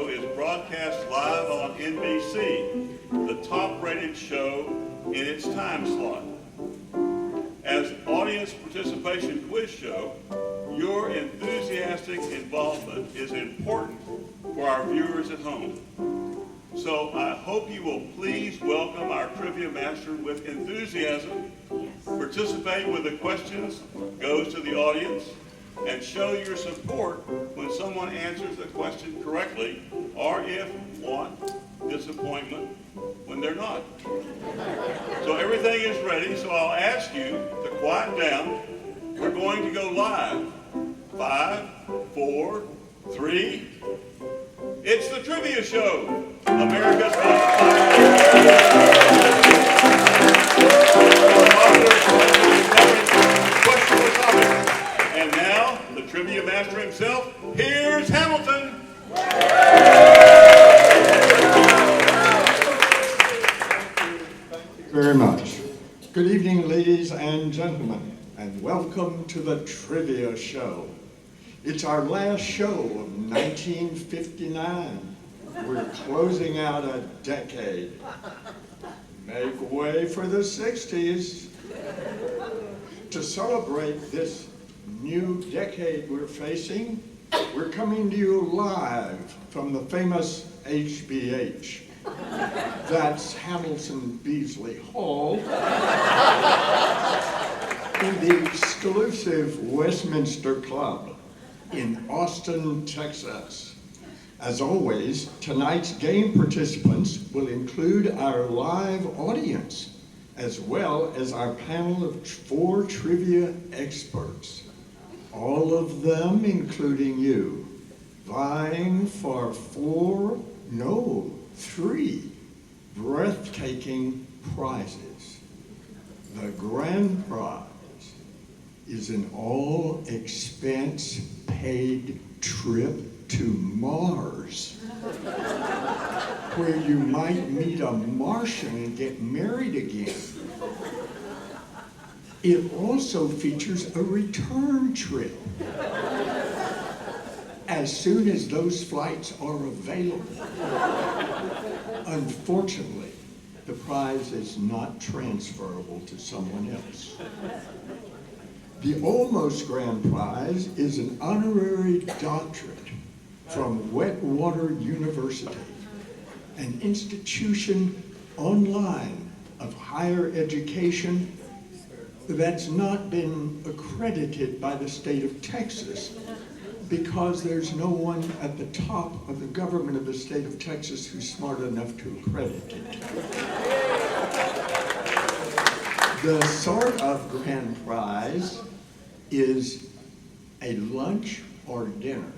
show is broadcast live on NBC, the top-rated show in its time slot. As audience participation quiz show, your enthusiastic involvement is important for our viewers at home. So I hope you will please welcome our trivia master with enthusiasm, participate with the questions, goes to the audience, and show your support when someone answers the question correctly, or if, what, disappointment when they're not. So everything is ready, so I'll ask you to quiet down. We're going to go live. 5, 4, 3. It's the Trivia Show, America's most popular topic. And now, the trivia master himself, here's Hamilton. Very much. Good evening, ladies and gentlemen, and welcome to the Trivia Show. It's our last show of 1959. We're closing out a decade. Make way for the 60s. To celebrate this new decade we're facing, we're coming to you live from the famous HBH. That's Hamilton Beasley Hall in the exclusive Westminster Club in Austin, Texas. As always, tonight's game participants will include our live audience, as well as our panel of 4 trivia experts. All of them, including you, vying for 3 breathtaking prizes. The grand prize is an all-expense-paid trip to Mars, where you might meet a Martian and get married again. It also features a return trip as soon as those flights are available. Unfortunately, the prize is not transferable to someone else. The almost grand prize is an honorary doctorate from Wetwater University, an institution online of higher education that's not been accredited by the state of Texas because there's no one at the top of the government of the state of Texas who's smart enough to accredit it. The sort of grand prize is a lunch or dinner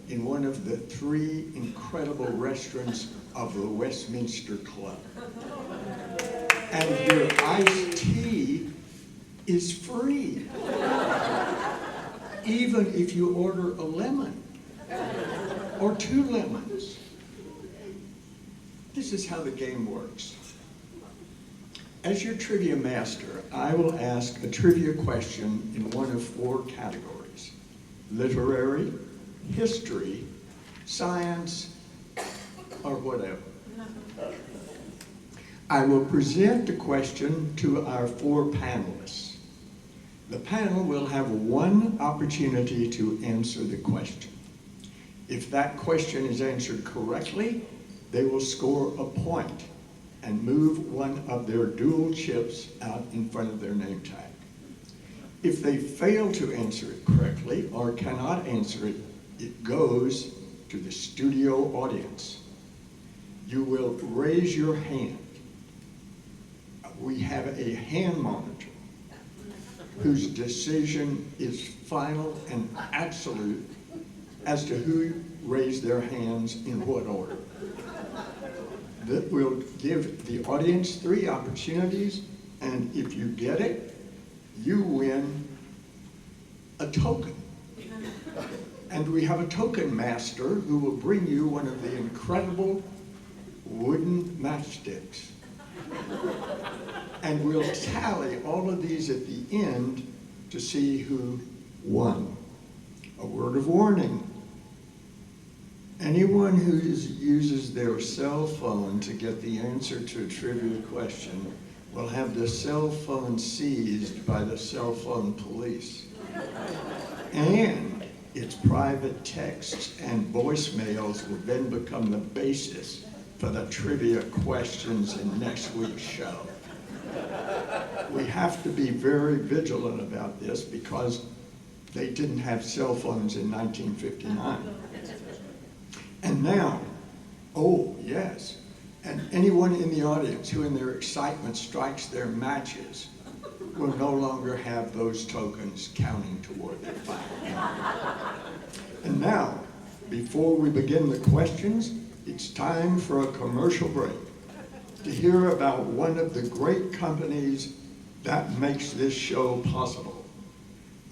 in one of the 3 incredible restaurants of the Westminster Club. And your iced tea is free, even if you order a lemon or 2 lemons. This is how the game works. As your trivia master, I will ask a trivia question in one of 4 categories: literary, history, science, or whatever. I will present the question to our 4 panelists. The panel will have 1 opportunity to answer the question. If that question is answered correctly, they will score a point and move one of their dual chips out in front of their name tag. If they fail to answer it correctly or cannot answer it, it goes to the studio audience. You will raise your hand. We have a hand monitor whose decision is final and absolute as to who raised their hands in what order. That will give the audience 3 opportunities, and if you get it, you win a token. And we have a token master who will bring you one of the incredible wooden matchsticks. And we'll tally all of these at the end to see who won. A word of warning. Anyone who uses their cell phone to get the answer to a trivia question will have their cell phone seized by the cell phone police. And its private texts and voicemails will then become the basis for the trivia questions in next week's show. We have to be very vigilant about this because they didn't have cell phones in 1959. And now, oh yes, and anyone in the audience who in their excitement strikes their matches will no longer have those tokens counting toward their fire. And now, before we begin the questions, it's time for a commercial break to hear about one of the great companies that makes this show possible.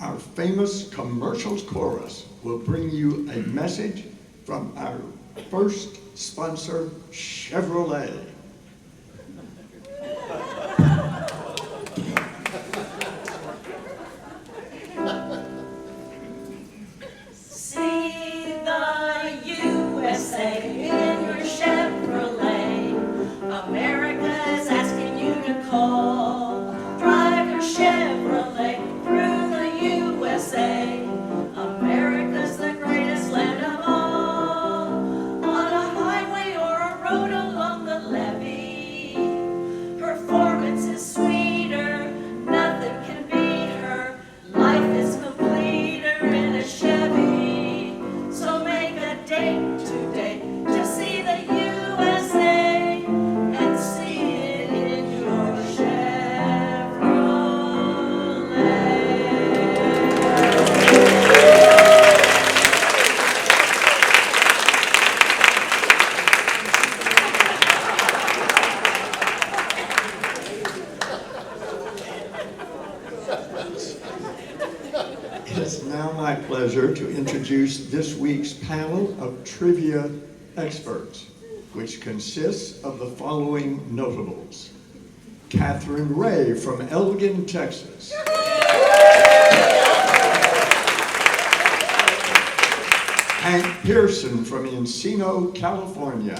Our famous commercials chorus will bring you a message from our first sponsor, Chevrolet. See the USA in your Chevrolet. America is asking you to call. Drive your Chevrolet through the USA. America's the greatest land of all. On a highway or a road along the levee, performance is sweeter. Nothing can beat her. Life is completer in a Chevy. So make a date today to see the USA and see it in your Chevrolet. It is now my pleasure to introduce this week's panel of trivia experts, which consists of the following notables. Catherine Ray from Elgin, Texas. Hank Pearson from Encino, California.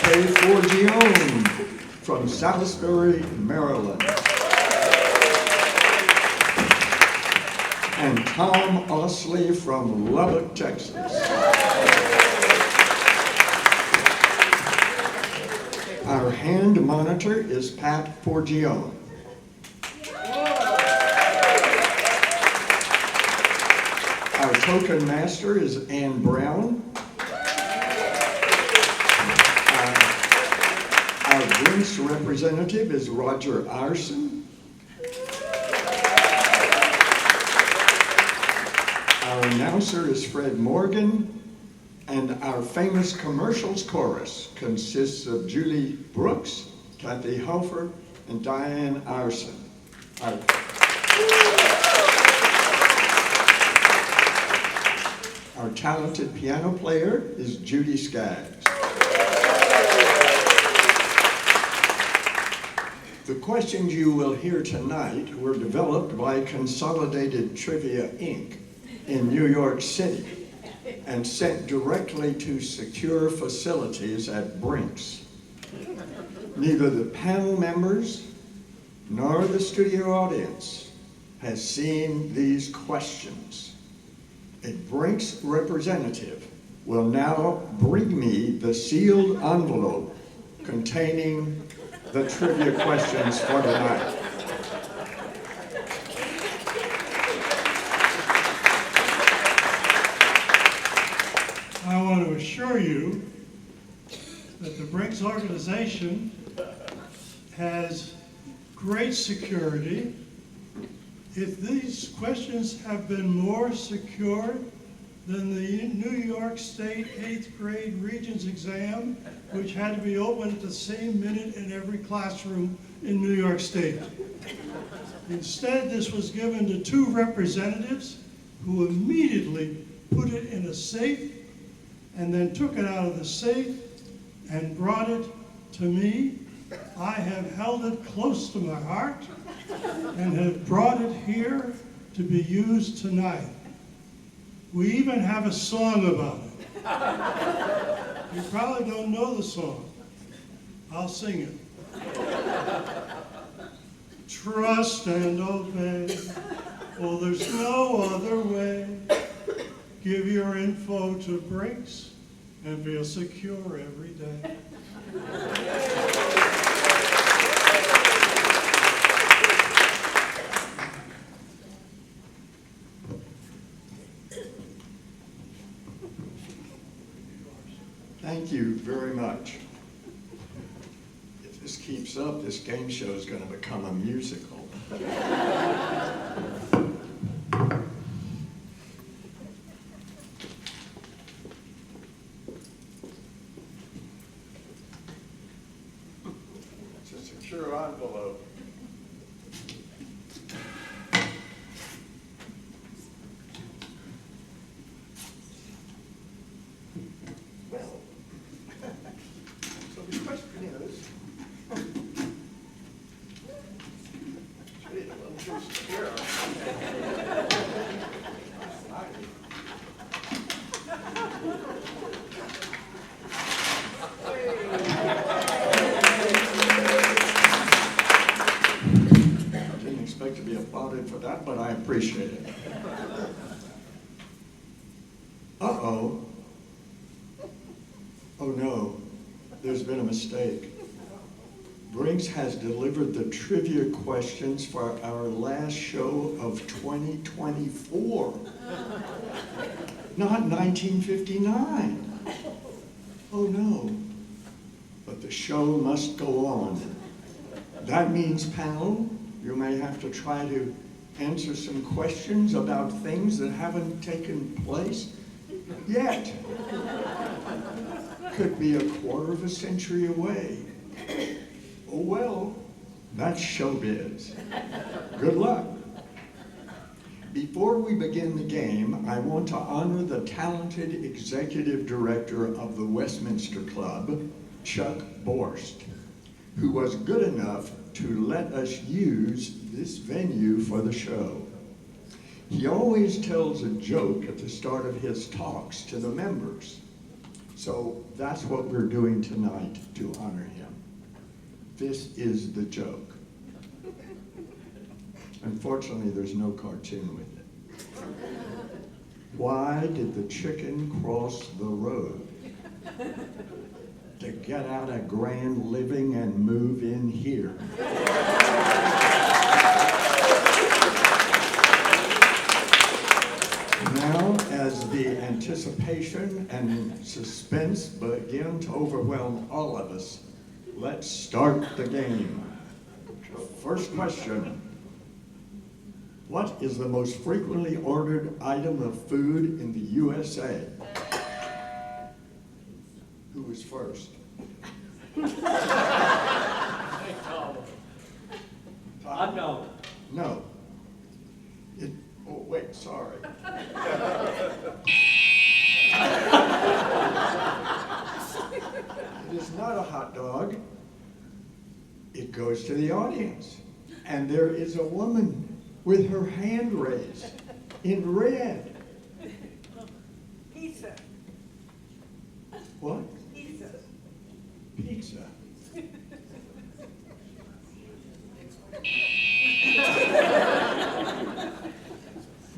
Kay Forgione from Salisbury, Maryland. And Tom Osley from Lubbock, Texas. Our hand monitor is Pat Forgione. Our token master is Ann Brown. Our drinks representative is Roger Arson. Our announcer is Fred Morgan. And our famous commercials chorus consists of Julie Brooks, Kathy Hofer, and Diane Arson. Our talented piano player is Judy Skaggs. The questions you will hear tonight were developed by Consolidated Trivia, Inc. in New York City and sent directly to secure facilities at Brinks. Neither the panel members nor the studio audience has seen these questions. A Brinks representative will now bring me the sealed envelope containing the trivia questions for tonight. I want to assure you that the Brinks organization has great security. If these questions have been more secure than the New York State 8th grade Regents exam, which had to be opened at the same minute in every classroom in New York State. Instead, this was given to two representatives who immediately put it in a safe and then took it out of the safe and brought it to me. I have held it close to my heart and have brought it here to be used tonight. We even have a song about it. You probably don't know the song. I'll sing it. Trust and obey. Oh, there's no other way. Give your info to Brinks and feel secure every day. Thank you very much. If this keeps up, this game show is going to become a musical. It's a secure envelope. Well, so the question is, gee, a little too secure. I didn't expect to be applauded for that, but I appreciate it. Uh-oh. Oh no, there's been a mistake. Brinks has delivered the trivia questions for our last show of 2024, not 1959. Oh no, but the show must go on. That means, panel, you may have to try to answer some questions about things that haven't taken place yet. Could be a quarter of a century away. Oh well, that's showbiz. Good luck. Before we begin the game, I want to honor the talented executive director of the Westminster Club, Chuck Borst, who was good enough to let us use this venue for the show. He always tells a joke at the start of his talks to the members. So that's what we're doing tonight to honor him. This is the joke. Unfortunately, there's no cartoon with it. Why did the chicken cross the road? To get out a grand living and move in here. Now, as the anticipation and suspense begin to overwhelm all of us, let's start the game. First question. What is the most frequently ordered item of food in the USA? Who was first? I know. No. Oh, wait, sorry. It is not a hot dog. It goes to the audience. And there is a woman with her hand raised in red. Pizza. What? Pizza. Pizza.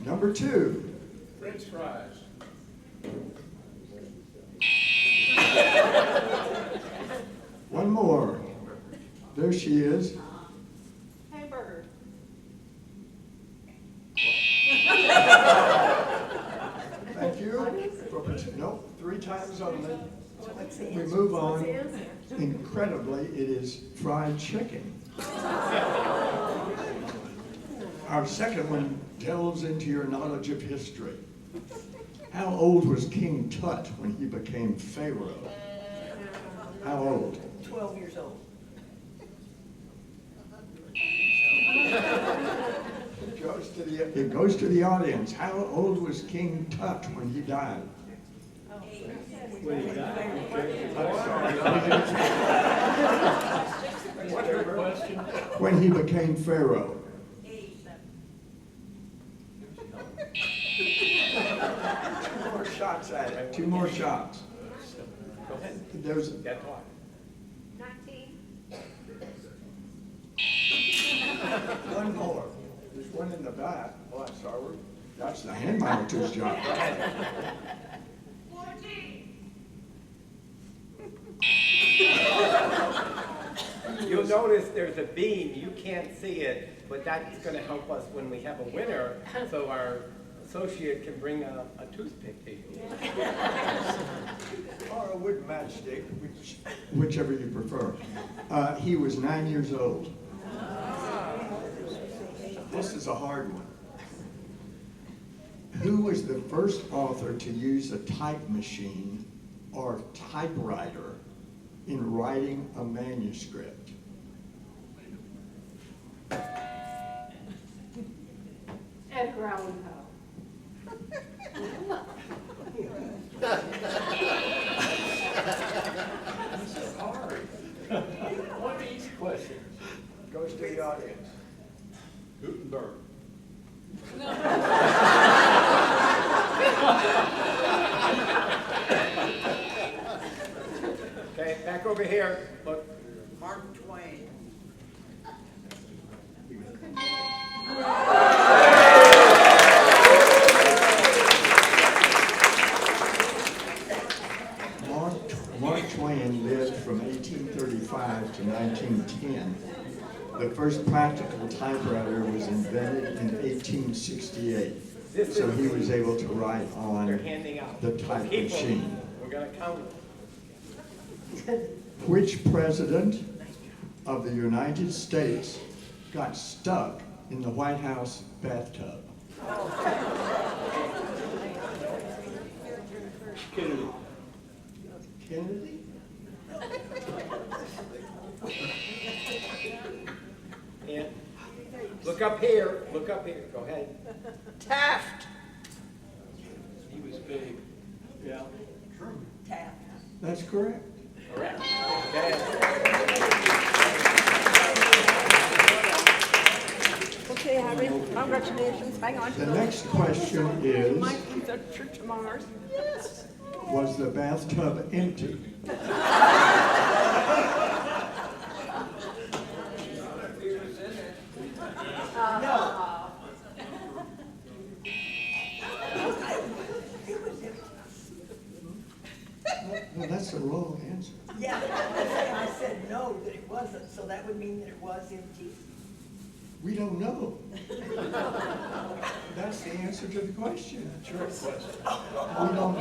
Number 2. French fries. One more. There she is. Hamburger. Thank you. Nope, 3 times only. What's the We answer? move What's on. the answer? Incredibly, it is fried chicken. Our second one delves into your knowledge of history. How old was King Tut when he became Pharaoh? How old? 12 years old. It goes to the audience. How old was King Tut when he died? What's your question? When he became Pharaoh. Two more shots at it. Two more shots. Go ahead. There's, Get talking. 19. one more. There's one in the back. Oh, I'm sorry. That's the hand monitor's job. You'll notice there's a beam, you can't see it, but that's gonna help us when we have a winner, so our associate can bring a toothpick to you. Or a wooden matchstick, whichever you prefer. He was 9 years old. This is a hard one. Who was the first author to use a type machine or typewriter in writing a manuscript? Edgar Allan Poe. This is hard. One easy question. Goes to the audience. Gutenberg. Okay, back over here, look. Mark Twain. Mark Twain lived from 1835 to 1910. The first practical typewriter was invented in 1868. So he was able to write on They're handing out. the type Keep 'em. machine. We're gonna count them. Which president of the United States got stuck in the White House bathtub? Kennedy. Kennedy? And look up here, go ahead. Taft. He was big. Yeah. Taft. That's correct. Correct. Okay. Okay, Harry, congratulations. Hang on. The next question is, Mike from the Church of Mars. Yes. was the bathtub empty? No, that's the wrong answer. Yeah, I said no, that it wasn't, so that would mean that it was empty. We don't know. That's the answer to the question. Trick question. We don't know.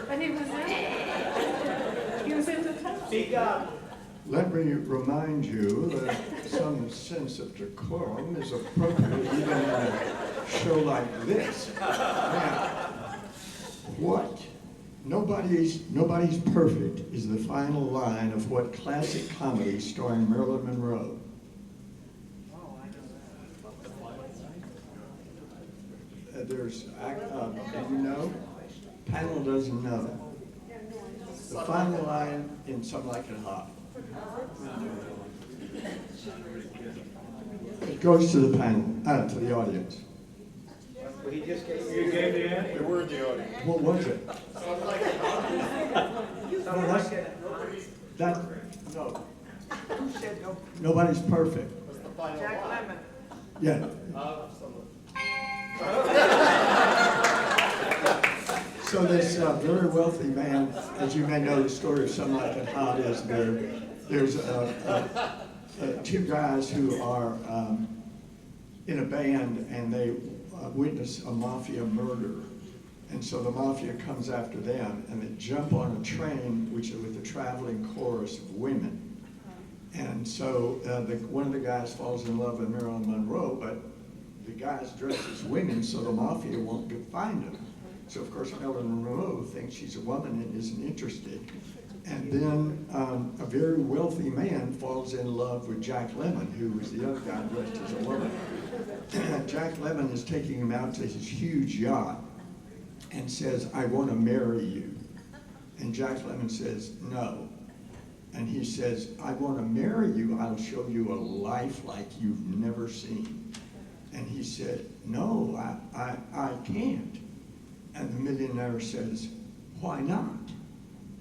But he was in the top. Speak up. Let me remind you that some sense of decorum is appropriate even in a show like this. Now, what? Nobody's perfect is the final line of what classic comedy starring Marilyn Monroe? There's, do you know? Panel doesn't know. The final line in Some Like It Hot. It goes to the panel, to the audience. Well, he just gave You you. gave the answer. We were in the audience. What was it? Someone that's- like it. That, no, Who said no? nobody's perfect. Jack Lemmon. Yeah. So this very wealthy man, as you may know, the story of Some Like It Hot is there's two guys who are in a band and they witness a mafia murder. And so the mafia comes after them and they jump on a train which is with a traveling chorus of women. And so one of the guys falls in love with Marilyn Monroe, but the guys dress as women so the mafia won't find them. So of course Marilyn Monroe thinks she's a woman and isn't interested. And then a very wealthy man falls in love with Jack Lemmon, who was the other guy dressed as a woman. Jack Lemmon is taking him out to his huge yacht and says, "I want to marry you." And Jack Lemmon says, "No." And he says, "I want to marry you. I'll show you a life like you've never seen." And he said, "No, I can't." And the millionaire says, why not?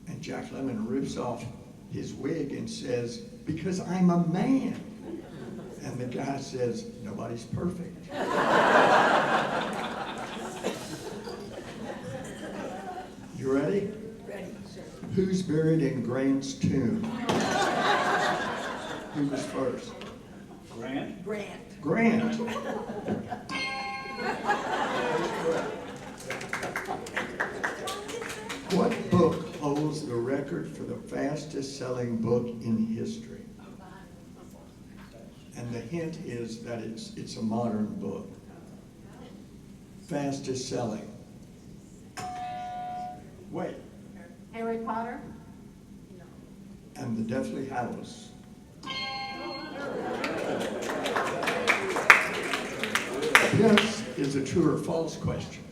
And Jack Lemmon rips off his wig and says, because I'm a man. And the guy says, nobody's perfect. You ready? Ready. Who's buried in Grant's tomb? Who was first? Grant? Grant. Grant. What book holds the record for the fastest selling book in history? And the hint is that it's a modern book. Fastest selling. Wait, Harry Potter? and the Deathly Hallows. This is a true or false question.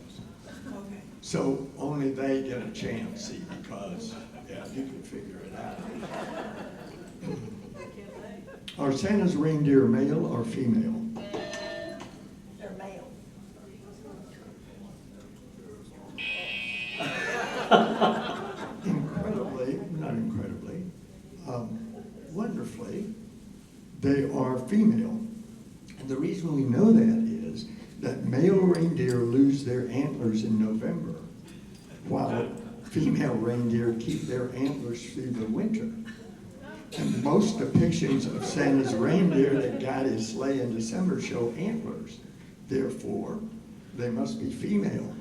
Okay. So only they get a chance, see, because, yeah, you can figure it out. Are Santa's reindeer male or female? They're male. Incredibly, not incredibly, wonderfully, they are female. And the reason we know that is that male reindeer lose their antlers in November, while female reindeer keep their antlers through the winter. And most depictions of Santa's reindeer that guide his sleigh in December show antlers. Therefore, they must be female.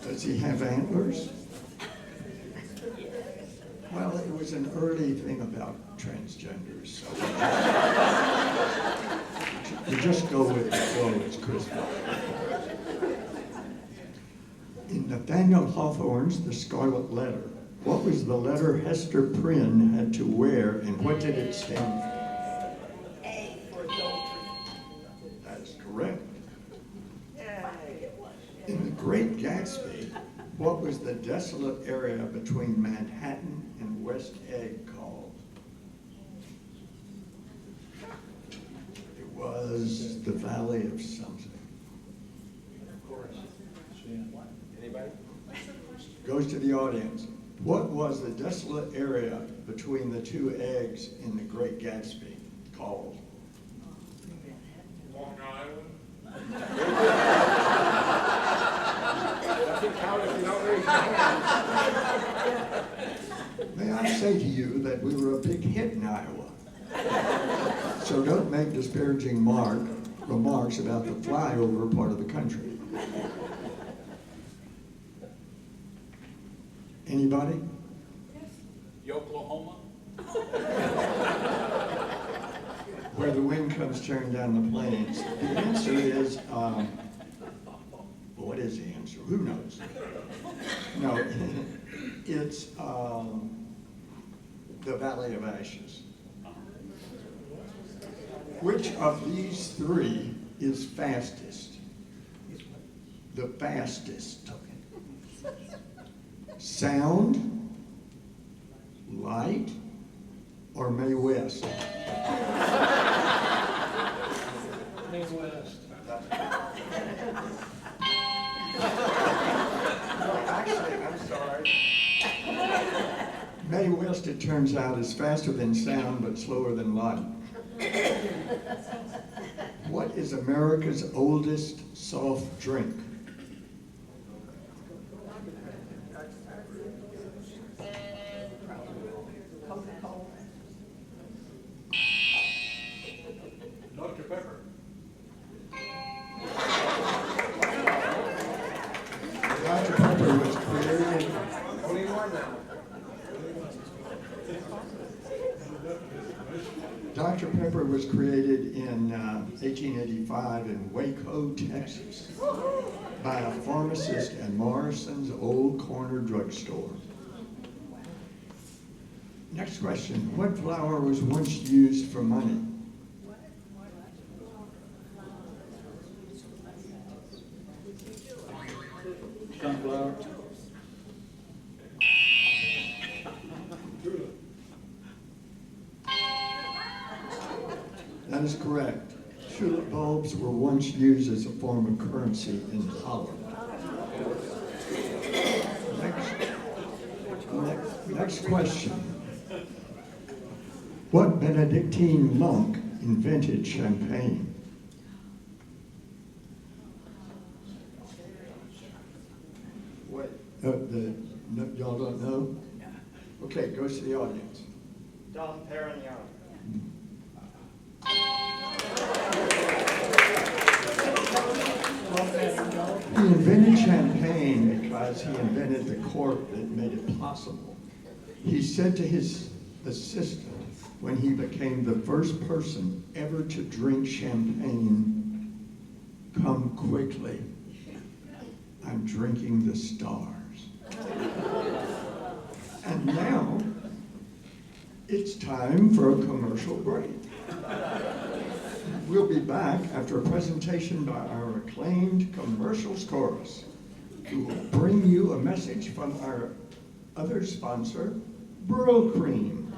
Does he have antlers? Well, it was an early thing about transgenders, so you just go with the flow. It's Christmas. In Nathaniel Hawthorne's The Scarlet Letter, what was the letter Hester Prynne had to wear, and what did it stand for? A for adultery. That is correct. In The Great Gatsby, what was the desolate area between Manhattan and West Egg called? It was the Valley of something. Of course. Anybody? Goes to the audience. What was the desolate area between the two eggs in The Great Gatsby called? Long Island? Doesn't count if you don't raise your hand. May I say to you that we were a big hit in Iowa. So don't make disparaging remarks about the flyover part of the country. Anybody? Oklahoma? Where the wind comes tearing down the plains. The answer is, what is the answer? Who knows? No, it's the Valley of Ashes. Which of these three is fastest? The fastest. Sound, light, or May West? May West. Actually, I'm sorry. May West, it turns out, is faster than sound but slower than light. What is America's oldest soft drink? Coca-Cola. Dr. Pepper? Dr. Pepper was created. Only one now. Dr. Pepper was created in 1885 in Waco, Texas, by a pharmacist at Morrison's Old Corner Drugstore. Next question. What flower was once used for money? Sunflower? That is correct. tulip bulbs were once used as a form of currency in Holland? Next question. What Benedictine monk invented champagne? What? Y'all don't know? Okay, goes to the audience. Dom Perignon. He invented champagne because he invented the cork that made it possible. He said to his assistant when he became the first person ever to drink champagne, "Come quickly, I'm drinking the stars." And now, it's time for a commercial break. We'll be back after a presentation by our acclaimed commercials chorus, who will bring you a message from our other sponsor, Brill Cream.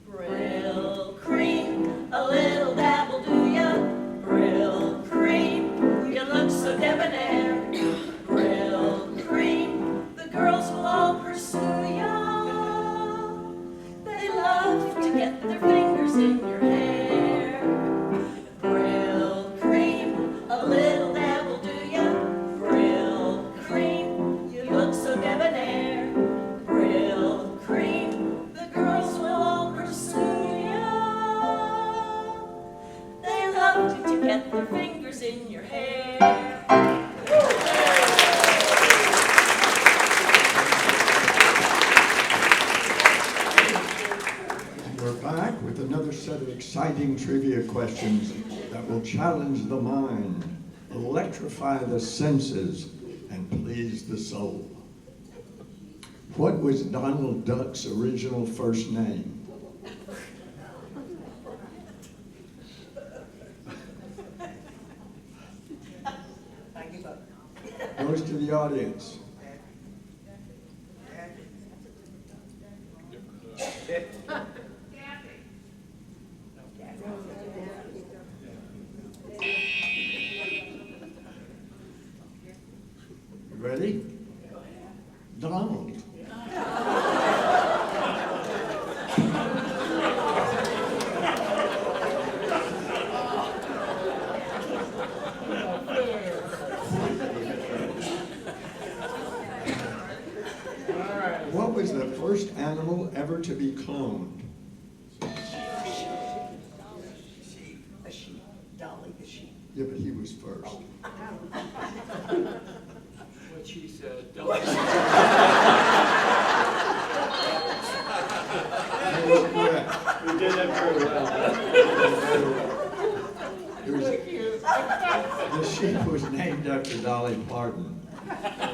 Brill cream, a little dabble do ya? Brill cream, you look so debonair. Brill cream, the girls will all pursue ya. They love to get their fingers in your hair. Brill cream, a little dabble do ya? Brill cream, you look so debonair. Brill cream, the girls will all pursue ya. They love to get their fingers in your hair. We're back with another set of exciting trivia questions that will challenge the mind, electrify the senses, and please the soul. What was Donald Duck's original first name? I give up. Goes to the audience. Ready? Donald. What was the first animal ever to be cloned? Sheep, a sheep, Dolly the sheep. Yeah, but he was first. What she said. That is correct. We did that very well. The sheep was named after Dolly Parton.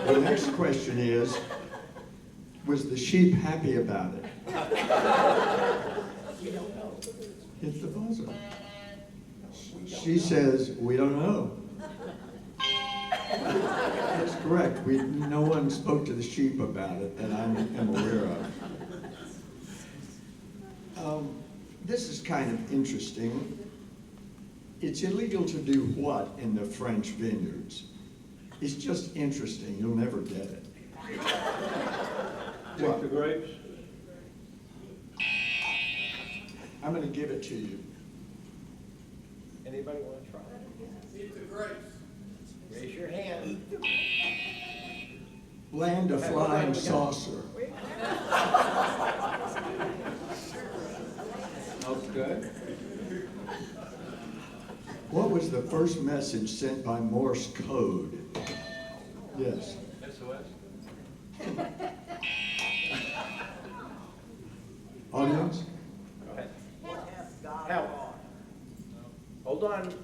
The next question is, was the sheep happy about it? We don't know. Hit the buzzer. She says, "We don't know." That's correct. No one spoke to the sheep about it that I am aware of. This is kind of interesting. It's illegal to do what in the French vineyards? It's just interesting. You'll never get it. Take the grapes. I'm going to give it to you. Anybody want to try? Eat the grapes. Raise your hand. Land a flying saucer. Okay. What was the first message sent by Morse code? Yes. SOS. Audience? Go ahead. What hath God Help. wrought? Hold on.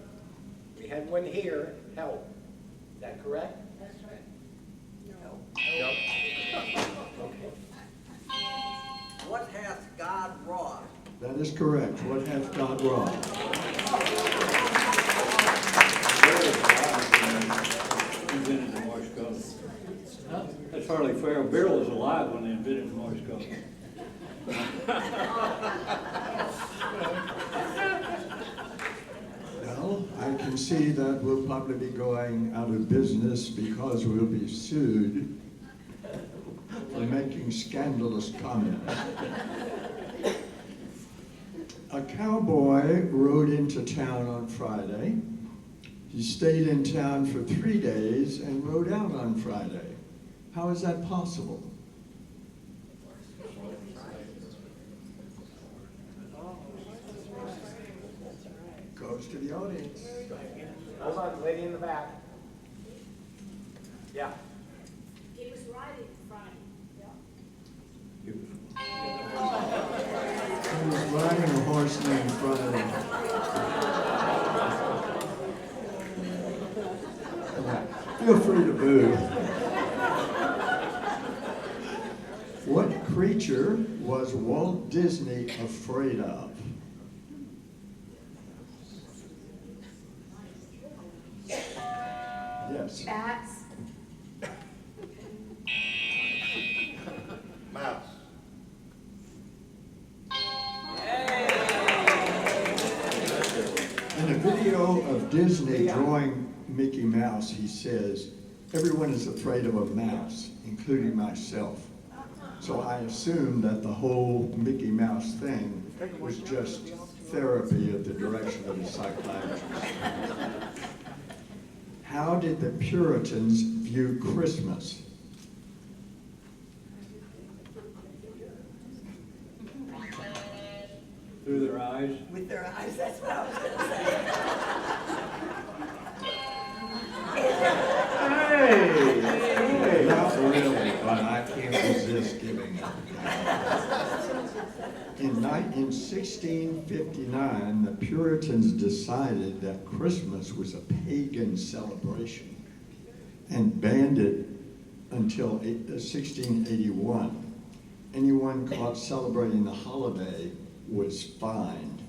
We had one here. Help. Is that correct? No. No. Okay. What hath God wrought? That is correct. What hath God wrought? Invented the Morse code. As far hardly fair. Beryl was alive when they invented the Morse code. Well, I can see that we'll probably be going out of business because we'll be sued for making scandalous comments. A cowboy rode into town on Friday. He stayed in town for 3 days and rode out on Friday. How is that possible? Goes to the audience. Hold on, lady in the back. Yeah. He was riding in front of you. He was riding a horse named Friday. Feel free to boo. What creature was Walt Disney afraid of? Yes. Bats. Mouse. In a video of Disney drawing Mickey Mouse, he says, "Everyone is afraid of a mouse, including myself." So I assume that the whole Mickey Mouse thing was just therapy at the direction of a psychiatrist. How did the Puritans view Christmas? Through their eyes. With their eyes, that's what I was gonna say. Hey! Not really, but I can't resist giving it. In 1659, the Puritans decided that Christmas was a pagan celebration and banned it until 1681. Anyone caught celebrating the holiday was fined.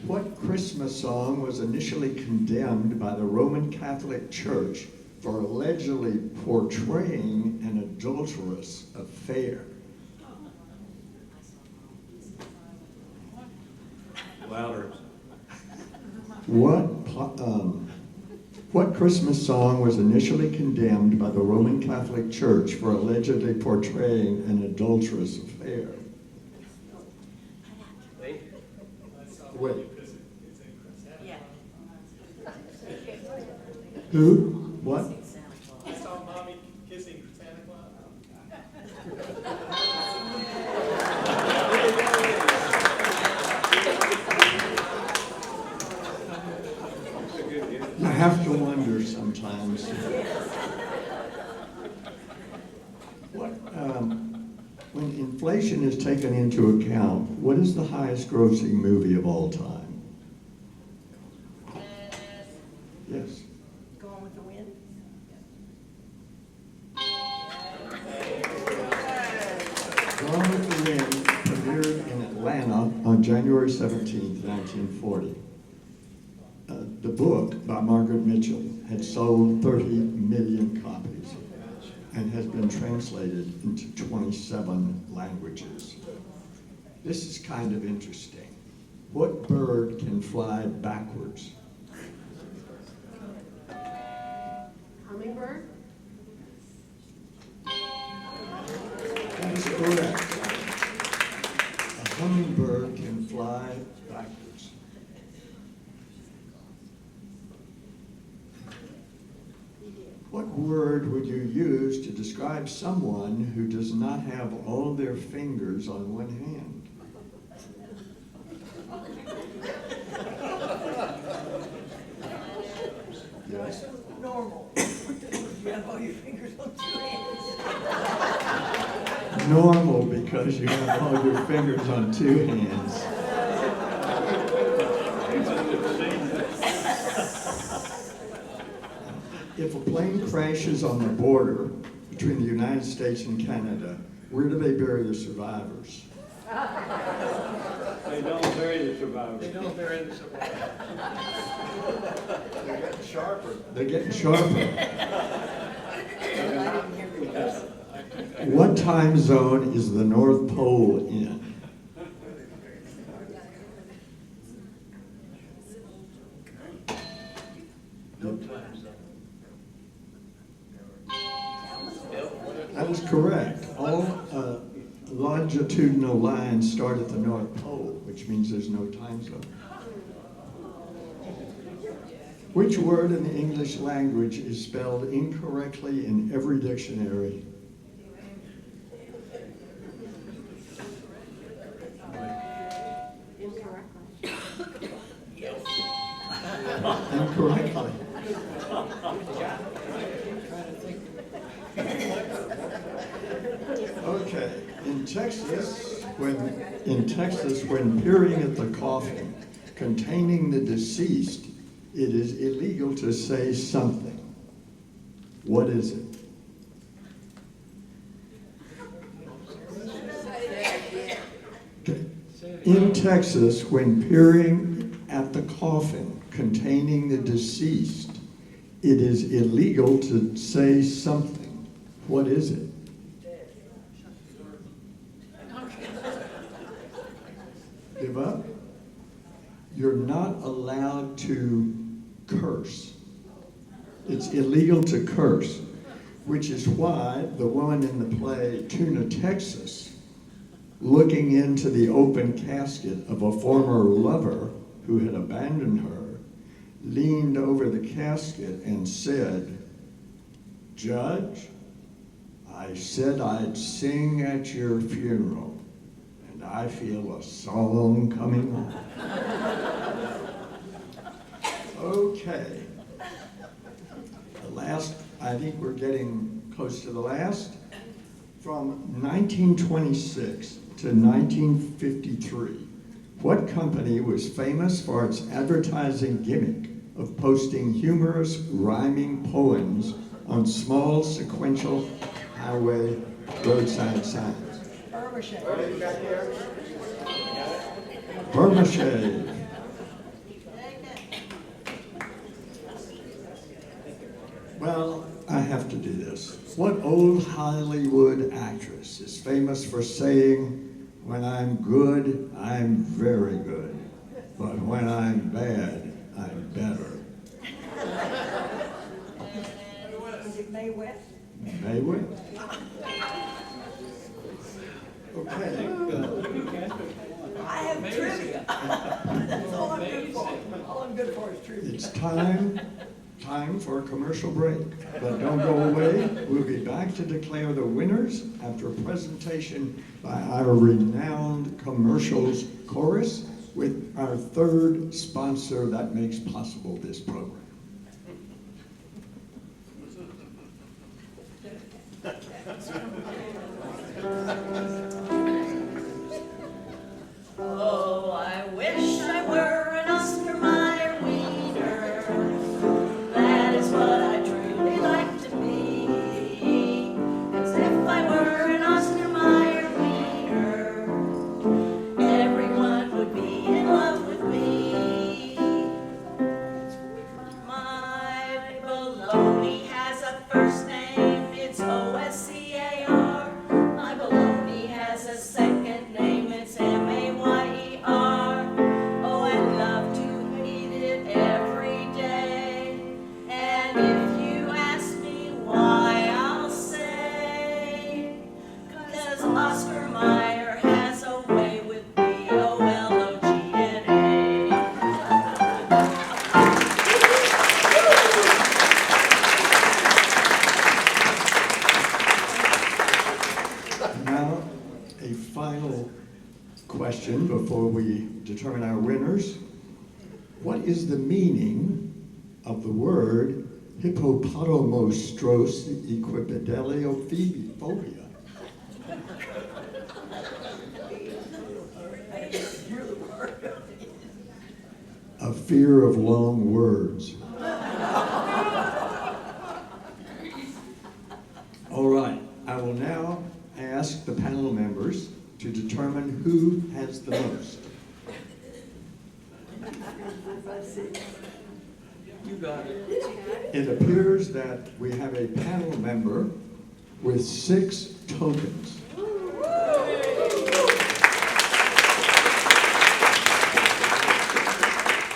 What Christmas song was initially condemned by the Roman Catholic Church for allegedly portraying an adulterous affair? Louder. What Christmas song was initially condemned by the Roman Catholic Church for allegedly portraying an adulterous affair? Wait. Yeah. Who? What? I saw mommy kissing Santa Claus. You have to wonder sometimes. When inflation is taken into account, what is the highest grossing movie of all time? Yes. Going with the wind? Gone with the Wind premiered in Atlanta on January 17, 1940. The book by Margaret Mitchell had sold 30 million copies and has been translated into 27 languages. This is kind of interesting. What bird can fly backwards? Hummingbird? That is correct. A hummingbird can fly backwards. What word would you use to describe someone who does not have all their fingers on one hand? Yes. Normal. You have all your fingers on two hands. Normal, because you have all your fingers on two hands. If a plane crashes on the border between the United States and Canada, where do they bury the survivors? They don't bury the survivors. They don't bury the survivor. They're getting sharper. They're getting sharper. What time zone is the North Pole in? That is correct. All longitudinal lines start at the North Pole, which means there's no time zone. Which word in the English language is spelled incorrectly in every dictionary? Incorrectly. Okay, in Texas, when peering at the coffin containing the deceased, it is illegal to say something. What is it? Okay. In Texas, when peering at the coffin containing the deceased, it is illegal to say something. What is it? Give up? You're not allowed to curse. It's illegal to curse, which is why the woman in the play Tuna, Texas, looking into the open casket of a former lover who had abandoned her, leaned over the casket and said, "Judge, I said I'd sing at your funeral, and I feel a song coming on." Okay. The last, I think we're getting close to the last. From 1926 to 1953, what company was famous for its advertising gimmick of posting humorous rhyming poems on small sequential highway roadside signs? Burma Shave. Well, I have to do this. What old Hollywood actress is famous for saying, "When I'm good, I'm very good, but when I'm bad, I'm better"? Is it Mae West? May we? Okay. I have trivia. That's all I'm good for. All I'm good for is trivia. It's time for a commercial break, but don't go away. We'll be back to declare the winners after a presentation by our renowned commercials chorus with our third sponsor that makes possible this program. Oh, I wish I were an Oscar Mayer wiener. That is what I truly like to be. 'Cause if I were an Oscar Mayer wiener, everyone would be in love with me. My baloney has a first name, it's O-S-C-A-R. My baloney has a second name, it's M-A-Y-E-R. Oh, I love to eat it every day. And if you ask me why, I'll say, 'cause Oscar Mayer has a way with B-O-L-O-G-N-A. Now, a final question before we determine our winners. What is the meaning of the word hippopotamostros equipedaliophobia? A fear of long words. All right, I will now ask the panel members to determine who has the most. You got it. It appears that we have a panel member with 6 tokens.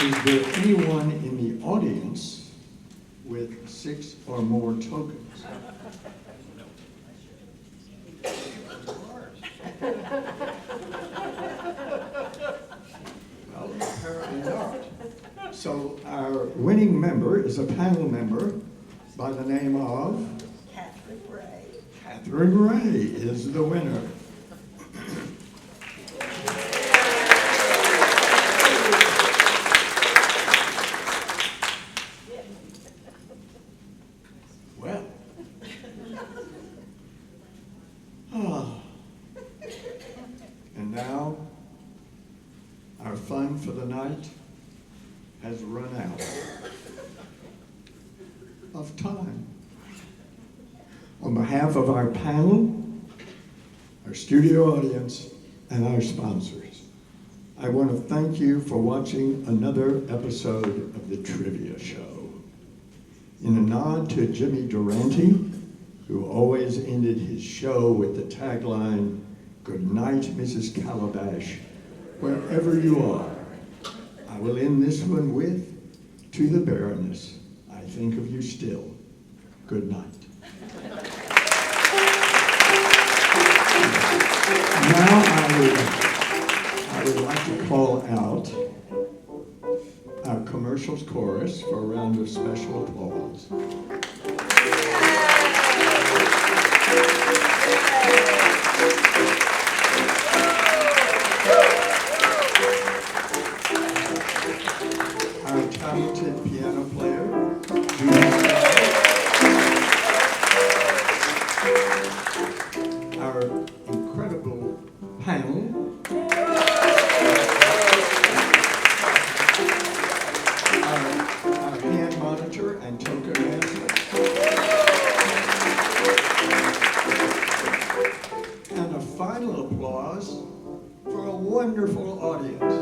Is there anyone in the audience with 6 or more tokens? Well, apparently not. So our winning member is a panel member by the name of Catherine Ray. Catherine Ray is the winner. Well. And now, our fun for the night has run out of time. On behalf of our panel, our studio audience, and our sponsors, I want to thank you for watching another episode of the Trivia Show. In a nod to Jimmy Durante, who always ended his show with the tagline, "Good night, Mrs. Calabash, wherever you are," I will end this one with, "To the Baroness, I think of you still. Good night." Now I would like to call out our commercials chorus for a round of special applause. Our talented piano player, Judy. Our incredible panel, our hand monitor and token master, and a final applause for a wonderful audience.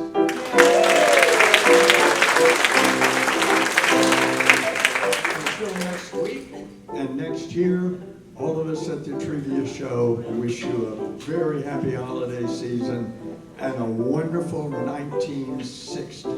Until next week and next year, all of us at the Trivia Show wish you a very happy holiday season and a wonderful 1960.